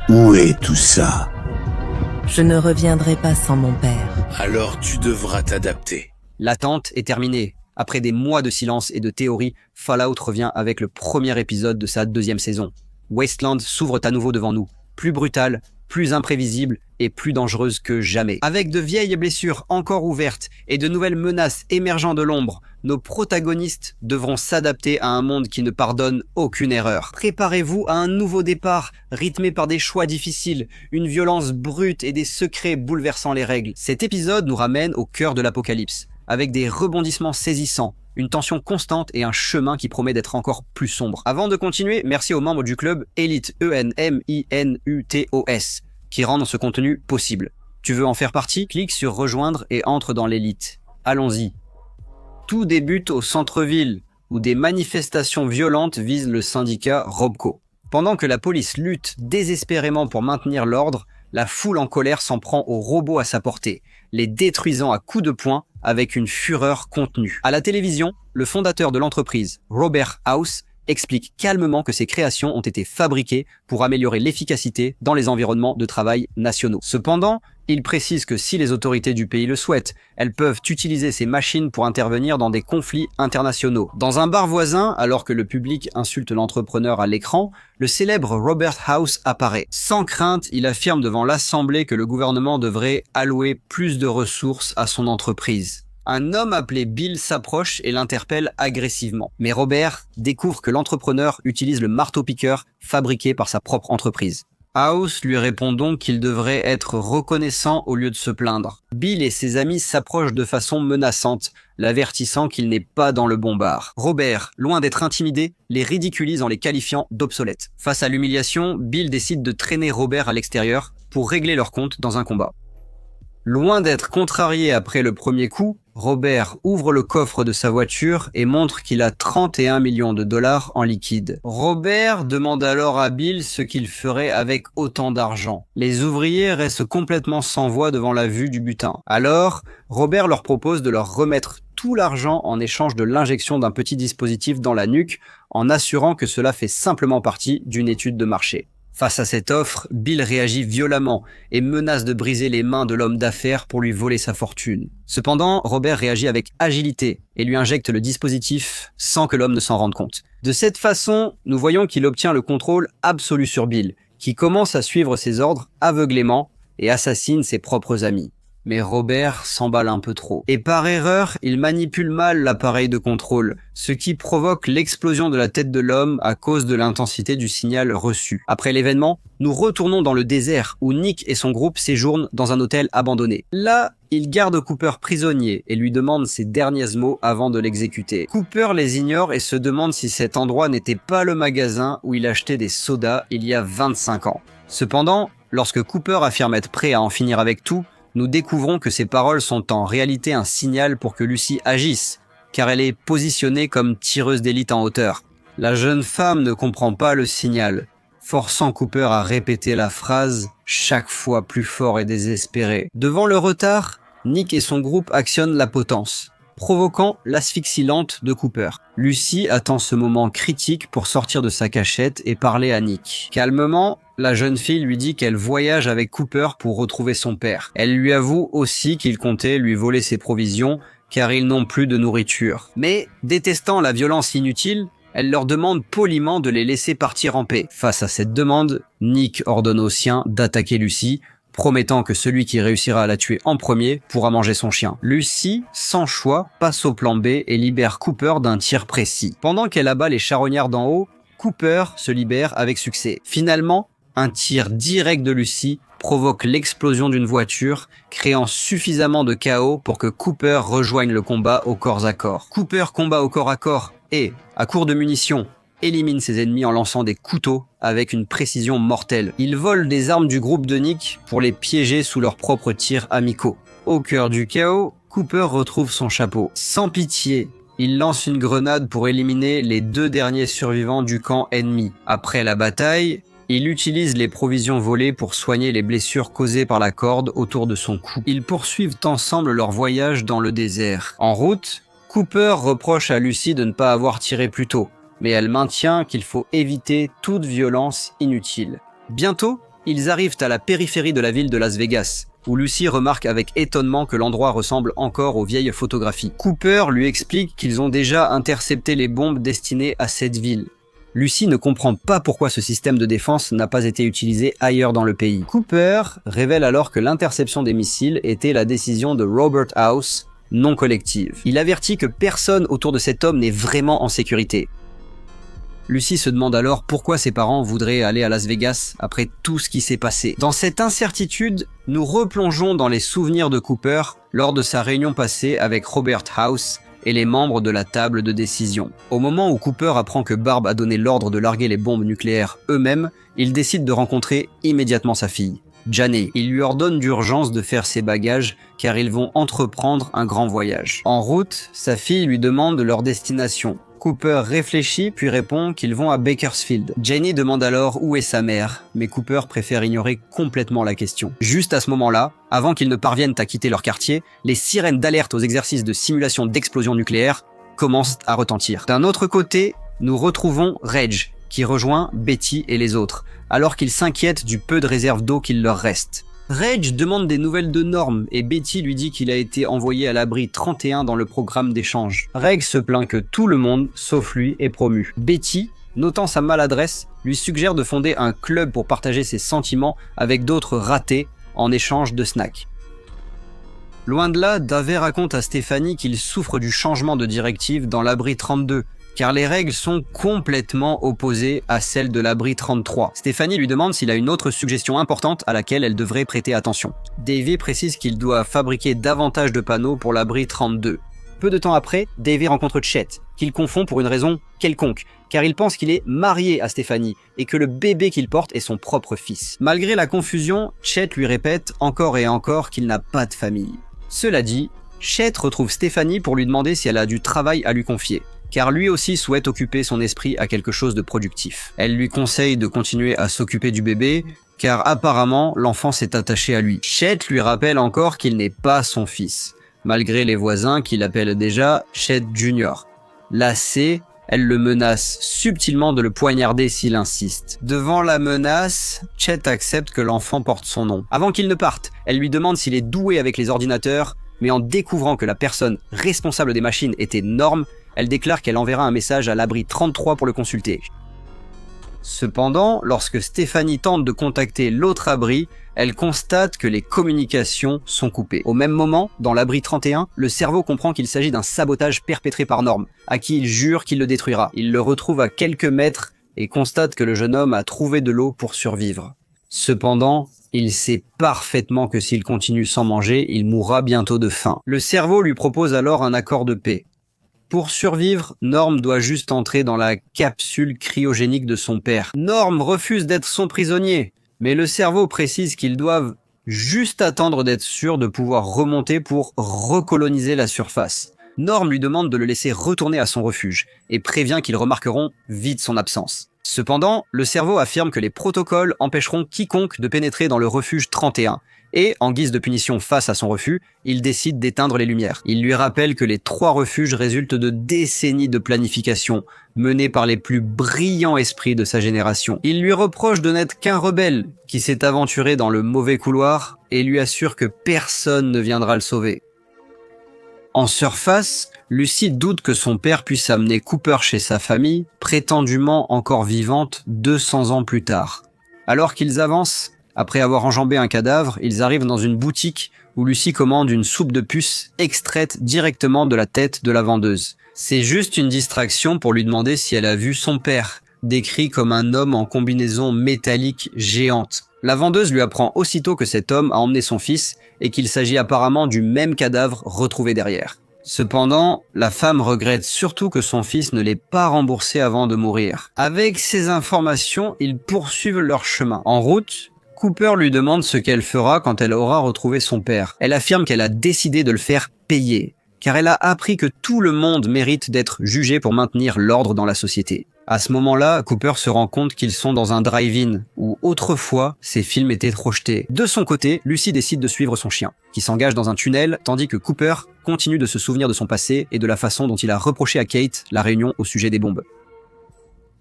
Où est tout ça? Je ne reviendrai pas sans mon père. Alors tu devras t'adapter. L'attente est terminée. Après des mois de silence et de théories, Fallout revient avec le premier épisode de sa 2e saison. Wasteland s'ouvre à nouveau devant nous, plus brutale, plus imprévisible et plus dangereuse que jamais. Avec de vieilles blessures encore ouvertes et de nouvelles menaces émergeant de l'ombre, nos protagonistes devront s'adapter à un monde qui ne pardonne aucune erreur. Préparez-vous à un nouveau départ, rythmé par des choix difficiles, une violence brute et des secrets bouleversant les règles. Cet épisode nous ramène au cœur de l'apocalypse, avec des rebondissements saisissants, une tension constante et un chemin qui promet d'être encore plus sombre. Avant de continuer, merci aux membres du club Elite, ENMINUTOS, qui rendent ce contenu possible. Tu veux en faire partie? Clique sur rejoindre et entre dans l'élite. Allons-y. Tout débute au centre-ville, où des manifestations violentes visent le syndicat Robco. Pendant que la police lutte désespérément pour maintenir l'ordre, la foule en colère s'en prend aux robots à sa portée, les détruisant à coups de poing avec une fureur contenue. À la télévision, le fondateur de l'entreprise, Robert House, explique calmement que ces créations ont été fabriquées pour améliorer l'efficacité dans les environnements de travail nationaux. Cependant, il précise que si les autorités du pays le souhaitent, elles peuvent utiliser ces machines pour intervenir dans des conflits internationaux. Dans un bar voisin, alors que le public insulte l'entrepreneur à l'écran, le célèbre Robert House apparaît. Sans crainte, il affirme devant l'Assemblée que le gouvernement devrait allouer plus de ressources à son entreprise. Un homme appelé Bill s'approche et l'interpelle agressivement. Mais Robert découvre que l'entrepreneur utilise le marteau-piqueur fabriqué par sa propre entreprise. House lui répond donc qu'il devrait être reconnaissant au lieu de se plaindre. Bill et ses amis s'approchent de façon menaçante, l'avertissant qu'il n'est pas dans le bon bar. Robert, loin d'être intimidé, les ridiculise en les qualifiant d'obsolètes. Face à l'humiliation, Bill décide de traîner Robert à l'extérieur pour régler leur compte dans un combat. Loin d'être contrarié après le premier coup, Robert ouvre le coffre de sa voiture et montre qu'il a 31 millions de dollars en liquide. Robert demande alors à Bill ce qu'il ferait avec autant d'argent. Les ouvriers restent complètement sans voix devant la vue du butin. Alors, Robert leur propose de leur remettre tout l'argent en échange de l'injection d'un petit dispositif dans la nuque, en assurant que cela fait simplement partie d'une étude de marché. Face à cette offre, Bill réagit violemment et menace de briser les mains de l'homme d'affaires pour lui voler sa fortune. Cependant, Robert réagit avec agilité et lui injecte le dispositif sans que l'homme ne s'en rende compte. De cette façon, nous voyons qu'il obtient le contrôle absolu sur Bill, qui commence à suivre ses ordres aveuglément et assassine ses propres amis. Mais Robert s'emballe un peu trop. Et par erreur, il manipule mal l'appareil de contrôle, ce qui provoque l'explosion de la tête de l'homme à cause de l'intensité du signal reçu. Après l'événement, nous retournons dans le désert où Nick et son groupe séjournent dans un hôtel abandonné. Là, ils gardent Cooper prisonnier et lui demandent ses derniers mots avant de l'exécuter. Cooper les ignore et se demande si cet endroit n'était pas le magasin où il achetait des sodas il y a 25 ans. Cependant, lorsque Cooper affirme être prêt à en finir avec tout, nous découvrons que ces paroles sont en réalité un signal pour que Lucy agisse, car elle est positionnée comme tireuse d'élite en hauteur. La jeune femme ne comprend pas le signal, forçant Cooper à répéter la phrase chaque fois plus fort et désespéré. Devant le retard, Nick et son groupe actionnent la potence, provoquant l'asphyxie lente de Cooper. Lucy attend ce moment critique pour sortir de sa cachette et parler à Nick. Calmement, la jeune fille lui dit qu'elle voyage avec Cooper pour retrouver son père. Elle lui avoue aussi qu'il comptait lui voler ses provisions car ils n'ont plus de nourriture. Mais, détestant la violence inutile, elle leur demande poliment de les laisser partir en paix. Face à cette demande, Nick ordonne aux siens d'attaquer Lucy, promettant que celui qui réussira à la tuer en premier pourra manger son chien. Lucy, sans choix, passe au plan B et libère Cooper d'un tir précis. Pendant qu'elle abat les charognards d'en haut, Cooper se libère avec succès. Finalement, un tir direct de Lucy provoque l'explosion d'une voiture, créant suffisamment de chaos pour que Cooper rejoigne le combat au corps à corps. Cooper combat au corps à corps et, à court de munitions, élimine ses ennemis en lançant des couteaux avec une précision mortelle. Il vole des armes du groupe de Nick pour les piéger sous leurs propres tirs amicaux. Au cœur du chaos, Cooper retrouve son chapeau. Sans pitié, il lance une grenade pour éliminer les 2 derniers survivants du camp ennemi. Après la bataille, il utilise les provisions volées pour soigner les blessures causées par la corde autour de son cou. Ils poursuivent ensemble leur voyage dans le désert. En route, Cooper reproche à Lucy de ne pas avoir tiré plus tôt, mais elle maintient qu'il faut éviter toute violence inutile. Bientôt, Ils arrivent à la périphérie de la ville de Las Vegas, où Lucy remarque avec étonnement que l'endroit ressemble encore aux vieilles photographies. Cooper lui explique qu'ils ont déjà intercepté les bombes destinées à cette ville. Lucy ne comprend pas pourquoi ce système de défense n'a pas été utilisé ailleurs dans le pays. Cooper révèle alors que l'interception des missiles était la décision de Robert House, non collective. Il avertit que personne autour de cet homme n'est vraiment en sécurité. Lucy se demande alors pourquoi ses parents voudraient aller à Las Vegas après tout ce qui s'est passé. Dans cette incertitude, nous replongeons dans les souvenirs de Cooper lors de sa réunion passée avec Robert House et les membres de la table de décision. Au moment où Cooper apprend que Barb a donné l'ordre de larguer les bombes nucléaires eux-mêmes, il décide de rencontrer immédiatement sa fille, Janney. Il lui ordonne d'urgence de faire ses bagages car ils vont entreprendre un grand voyage. En route, sa fille lui demande leur destination. Cooper réfléchit puis répond qu'ils vont à Bakersfield. Jenny demande alors où est sa mère, mais Cooper préfère ignorer complètement la question. Juste à ce moment-là, avant qu'ils ne parviennent à quitter leur quartier, les sirènes d'alerte aux exercices de simulation d'explosion nucléaire commencent à retentir. D'un autre côté, nous retrouvons Reg, qui rejoint Betty et les autres, alors qu'ils s'inquiètent du peu de réserve d'eau qu'il leur reste. Reg demande des nouvelles de Norm et Betty lui dit qu'il a été envoyé à l'abri 31 dans le programme d'échange. Reg se plaint que tout le monde, sauf lui, est promu. Betty, notant sa maladresse, lui suggère de fonder un club pour partager ses sentiments avec d'autres ratés en échange de snacks. Loin de là, Davey raconte à Stéphanie qu'il souffre du changement de directive dans l'abri 32, car les règles sont complètement opposées à celles de l'abri 33. Stéphanie lui demande s'il a une autre suggestion importante à laquelle elle devrait prêter attention. Davey précise qu'il doit fabriquer davantage de panneaux pour l'abri 32. Peu de temps après, Davey rencontre Chet, qu'il confond pour une raison quelconque, car il pense qu'il est marié à Stéphanie et que le bébé qu'il porte est son propre fils. Malgré la confusion, Chet lui répète encore et encore qu'il n'a pas de famille. Cela dit, Chet retrouve Stéphanie pour lui demander si elle a du travail à lui confier, car lui aussi souhaite occuper son esprit à quelque chose de productif. Elle lui conseille de continuer à s'occuper du bébé, car apparemment l'enfant s'est attaché à lui. Chet lui rappelle encore qu'il n'est pas son fils, malgré les voisins qui l'appellent déjà Chet Junior. Lassée, elle le menace subtilement de le poignarder s'il insiste. Devant la menace, Chet accepte que l'enfant porte son nom. Avant qu'il ne parte, elle lui demande s'il est doué avec les ordinateurs, mais en découvrant que la personne responsable des machines était Norm, elle déclare qu'elle enverra un message à l'abri 33 pour le consulter. Cependant, lorsque Stéphanie tente de contacter l'autre abri, elle constate que les communications sont coupées. Au même moment, dans l'abri 31, le cerveau comprend qu'il s'agit d'un sabotage perpétré par Norm, à qui il jure qu'il le détruira. Il le retrouve à quelques mètres et constate que le jeune homme a trouvé de l'eau pour survivre. Cependant, il sait parfaitement que s'il continue sans manger, il mourra bientôt de faim. Le cerveau lui propose alors un accord de paix. Pour survivre, Norm doit juste entrer dans la capsule cryogénique de son père. Norm refuse d'être son prisonnier, mais le cerveau précise qu'ils doivent juste attendre d'être sûrs de pouvoir remonter pour recoloniser la surface. Norm lui demande de le laisser retourner à son refuge et prévient qu'ils remarqueront vite son absence. Cependant, le cerveau affirme que les protocoles empêcheront quiconque de pénétrer dans le refuge 31. Et, en guise de punition face à son refus, il décide d'éteindre les lumières. Il lui rappelle que les 3 refuges résultent de décennies de planification, menée par les plus brillants esprits de sa génération. Il lui reproche de n'être qu'un rebelle qui s'est aventuré dans le mauvais couloir et lui assure que personne ne viendra le sauver. En surface, Lucy doute que son père puisse amener Cooper chez sa famille, prétendument encore vivante 200 ans plus tard. Alors qu'ils avancent, après avoir enjambé un cadavre, ils arrivent dans une boutique où Lucy commande une soupe de puce extraite directement de la tête de la vendeuse. C'est juste une distraction pour lui demander si elle a vu son père, décrit comme un homme en combinaison métallique géante. La vendeuse lui apprend aussitôt que cet homme a emmené son fils et qu'il s'agit apparemment du même cadavre retrouvé derrière. Cependant, la femme regrette surtout que son fils ne l'ait pas remboursé avant de mourir. Avec ces informations, ils poursuivent leur chemin. En route, Cooper lui demande ce qu'elle fera quand elle aura retrouvé son père. Elle affirme qu'elle a décidé de le faire payer, car elle a appris que tout le monde mérite d'être jugé pour maintenir l'ordre dans la société. À ce moment-là, Cooper se rend compte qu'ils sont dans un drive-in, où autrefois, ces films étaient projetés. De son côté, Lucy décide de suivre son chien, qui s'engage dans un tunnel, tandis que Cooper continue de se souvenir de son passé et de la façon dont il a reproché à Kate la réunion au sujet des bombes.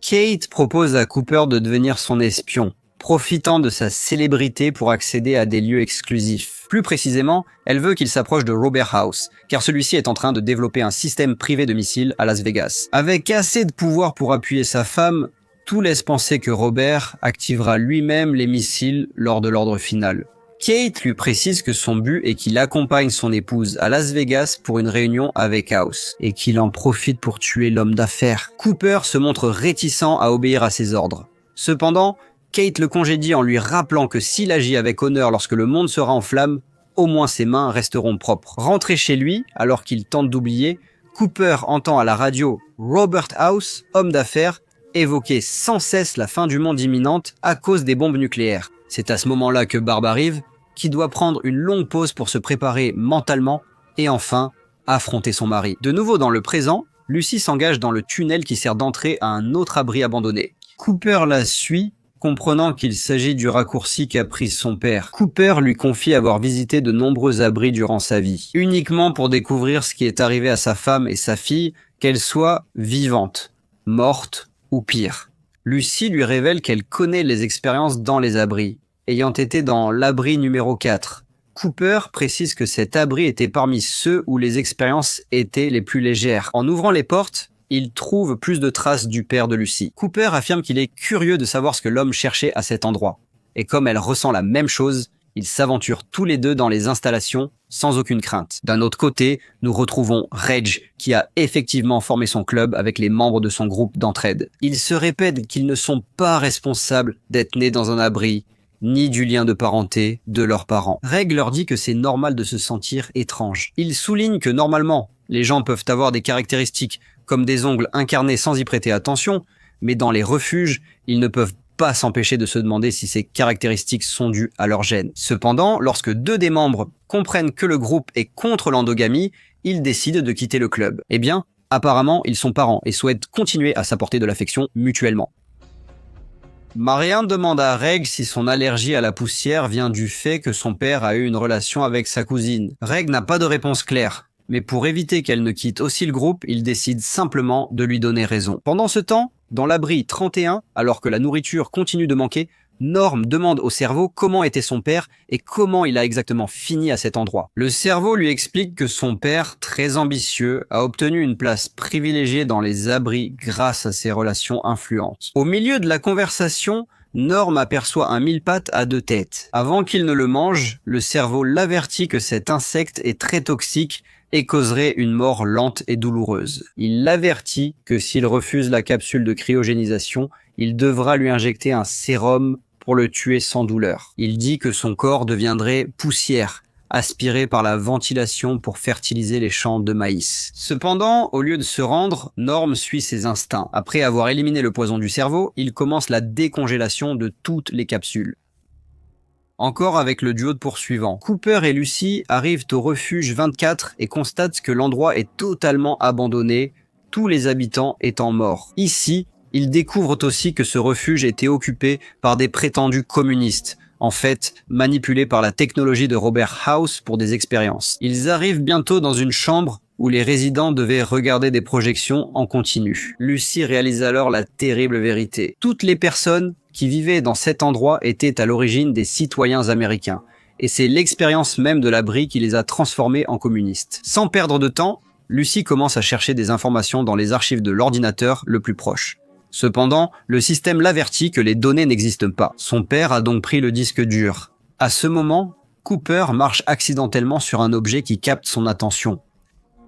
Kate propose à Cooper de devenir son espion, profitant de sa célébrité pour accéder à des lieux exclusifs. Plus précisément, elle veut qu'il s'approche de Robert House, car celui-ci est en train de développer un système privé de missiles à Las Vegas. Avec assez de pouvoir pour appuyer sa femme, tout laisse penser que Robert activera lui-même les missiles lors de l'ordre final. Kate lui précise que son but est qu'il accompagne son épouse à Las Vegas pour une réunion avec House, et qu'il en profite pour tuer l'homme d'affaires. Cooper se montre réticent à obéir à ses ordres. Cependant, Kate le congédie en lui rappelant que s'il agit avec honneur lorsque le monde sera en flammes, au moins ses mains resteront propres. Rentré chez lui, alors qu'il tente d'oublier, Cooper entend à la radio Robert House, homme d'affaires, évoquer sans cesse la fin du monde imminente à cause des bombes nucléaires. C'est à ce moment-là que Barb arrive, qui doit prendre une longue pause pour se préparer mentalement et enfin affronter son mari. De nouveau dans le présent, Lucy s'engage dans le tunnel qui sert d'entrée à un autre abri abandonné. Cooper la suit, comprenant qu'il s'agit du raccourci qu'a pris son père. Cooper lui confie avoir visité de nombreux abris durant sa vie, uniquement pour découvrir ce qui est arrivé à sa femme et sa fille, qu'elles soient vivantes, mortes ou pire. Lucy lui révèle qu'elle connaît les expériences dans les abris, ayant été dans l'abri numéro 4. Cooper précise que cet abri était parmi ceux où les expériences étaient les plus légères. En ouvrant les portes, il trouve plus de traces du père de Lucy. Cooper affirme qu'il est curieux de savoir ce que l'homme cherchait à cet endroit. Et comme elle ressent la même chose, ils s'aventurent tous les deux dans les installations sans aucune crainte. D'un autre côté, nous retrouvons Reg, qui a effectivement formé son club avec les membres de son groupe d'entraide. Ils se répètent qu'ils ne sont pas responsables d'être nés dans un abri, ni du lien de parenté de leurs parents. Reg leur dit que c'est normal de se sentir étrange. Il souligne que normalement, les gens peuvent avoir des caractéristiques comme des ongles incarnés sans y prêter attention, mais dans les refuges, ils ne peuvent pas s'empêcher de se demander si ces caractéristiques sont dues à leur gène. Cependant, lorsque deux des membres comprennent que le groupe est contre l'endogamie, ils décident de quitter le club. Eh bien, apparemment, ils sont parents et souhaitent continuer à s'apporter de l'affection mutuellement. Marianne demande à Reg si son allergie à la poussière vient du fait que son père a eu une relation avec sa cousine. Reg n'a pas de réponse claire, mais pour éviter qu'elle ne quitte aussi le groupe, il décide simplement de lui donner raison. Pendant ce temps, dans l'abri 31, alors que la nourriture continue de manquer, Norm demande au cerveau comment était son père et comment il a exactement fini à cet endroit. Le cerveau lui explique que son père, très ambitieux, a obtenu une place privilégiée dans les abris grâce à ses relations influentes. Au milieu de la conversation, Norm aperçoit un mille-pattes à 2 têtes. Avant qu'il ne le mange, le cerveau l'avertit que cet insecte est très toxique et causerait une mort lente et douloureuse. Il l'avertit que s'il refuse la capsule de cryogénisation, il devra lui injecter un sérum pour le tuer sans douleur. Il dit que son corps deviendrait poussière, aspiré par la ventilation pour fertiliser les champs de maïs. Cependant, au lieu de se rendre, Norm suit ses instincts. Après avoir éliminé le poison du cerveau, il commence la décongélation de toutes les capsules. Encore avec le duo de poursuivants. Cooper et Lucy arrivent au refuge 24 et constatent que l'endroit est totalement abandonné, tous les habitants étant morts. Ici, ils découvrent aussi que ce refuge était occupé par des prétendus communistes, en fait manipulés par la technologie de Robert House pour des expériences. Ils arrivent bientôt dans une chambre où les résidents devaient regarder des projections en continu. Lucy réalise alors la terrible vérité. Toutes les personnes qui vivaient dans cet endroit étaient à l'origine des citoyens américains, et c'est l'expérience même de l'abri qui les a transformés en communistes. Sans perdre de temps, Lucy commence à chercher des informations dans les archives de l'ordinateur le plus proche. Cependant, le système l'avertit que les données n'existent pas. Son père a donc pris le disque dur. À ce moment, Cooper marche accidentellement sur un objet qui capte son attention.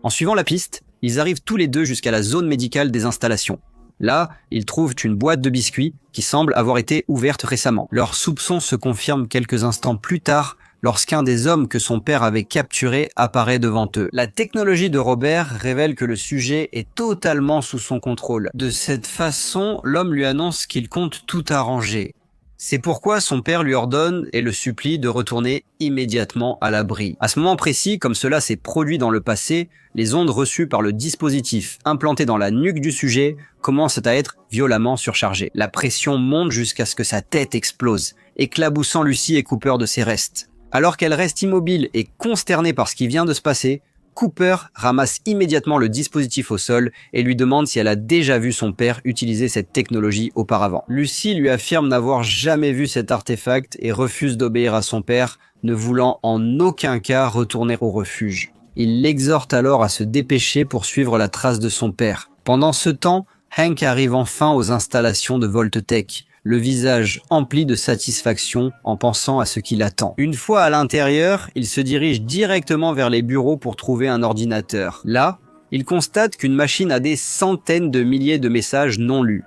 En suivant la piste, ils arrivent tous les deux jusqu'à la zone médicale des installations. Là, ils trouvent une boîte de biscuits qui semble avoir été ouverte récemment. Leurs soupçons se confirment quelques instants plus tard lorsqu'un des hommes que son père avait capturé apparaît devant eux. La technologie de Robert révèle que le sujet est totalement sous son contrôle. De cette façon, l'homme lui annonce qu'il compte tout arranger. C'est pourquoi son père lui ordonne et le supplie de retourner immédiatement à l'abri. À ce moment précis, comme cela s'est produit dans le passé, les ondes reçues par le dispositif implanté dans la nuque du sujet commencent à être violemment surchargées. La pression monte jusqu'à ce que sa tête explose, éclaboussant Lucy et Cooper de ses restes. Alors qu'elle reste immobile et consternée par ce qui vient de se passer, Cooper ramasse immédiatement le dispositif au sol et lui demande si elle a déjà vu son père utiliser cette technologie auparavant. Lucy lui affirme n'avoir jamais vu cet artefact et refuse d'obéir à son père, ne voulant en aucun cas retourner au refuge. Il l'exhorte alors à se dépêcher pour suivre la trace de son père. Pendant ce temps, Hank arrive enfin aux installations de Vault-Tec, le visage empli de satisfaction en pensant à ce qui l'attend. Une fois à l'intérieur, il se dirige directement vers les bureaux pour trouver un ordinateur. Là, il constate qu'une machine a des centaines de milliers de messages non lus.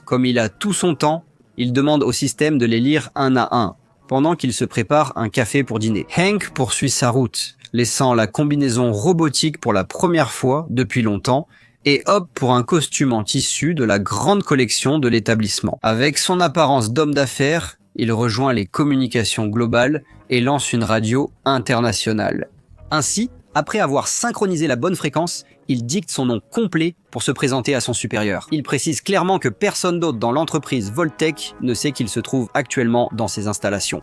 Comme il a tout son temps, il demande au système de les lire un à un, pendant qu'il se prépare un café pour dîner. Hank poursuit sa route, laissant la combinaison robotique pour la première fois depuis longtemps, et opte pour un costume en tissu de la grande collection de l'établissement. Avec son apparence d'homme d'affaires, il rejoint les communications globales et lance une radio internationale. Ainsi, après avoir synchronisé la bonne fréquence, il dicte son nom complet pour se présenter à son supérieur. Il précise clairement que personne d'autre dans l'entreprise Vault-Tec ne sait qu'il se trouve actuellement dans ses installations.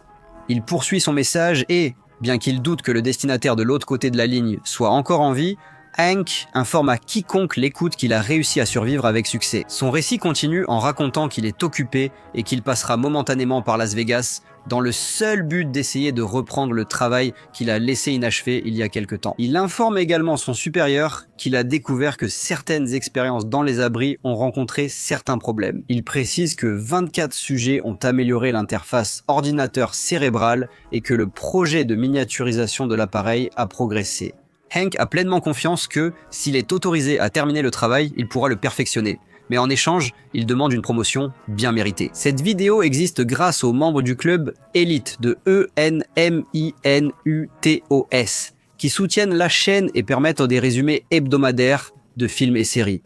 Il poursuit son message et, bien qu'il doute que le destinataire de l'autre côté de la ligne soit encore en vie, Hank informe à quiconque l'écoute qu'il a réussi à survivre avec succès. Son récit continue en racontant qu'il est occupé et qu'il passera momentanément par Las Vegas dans le seul but d'essayer de reprendre le travail qu'il a laissé inachevé il y a quelque temps. Il informe également son supérieur qu'il a découvert que certaines expériences dans les abris ont rencontré certains problèmes. Il précise que 24 sujets ont amélioré l'interface ordinateur cérébral et que le projet de miniaturisation de l'appareil a progressé. Hank a pleinement confiance que, s'il est autorisé à terminer le travail, il pourra le perfectionner. Mais en échange, il demande une promotion bien méritée. Cette vidéo existe grâce aux membres du club Elite de ENMINUTOS, qui soutiennent la chaîne et permettent des résumés hebdomadaires de films et séries.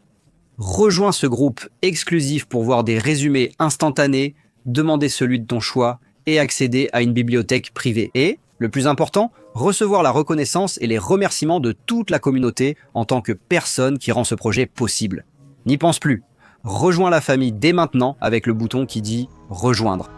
Rejoins ce groupe exclusif pour voir des résumés instantanés, demander celui de ton choix et accéder à une bibliothèque privée. Et, le plus important, recevoir la reconnaissance et les remerciements de toute la communauté en tant que personne qui rend ce projet possible. N'y pense plus. Rejoins la famille dès maintenant avec le bouton qui dit « Rejoindre ».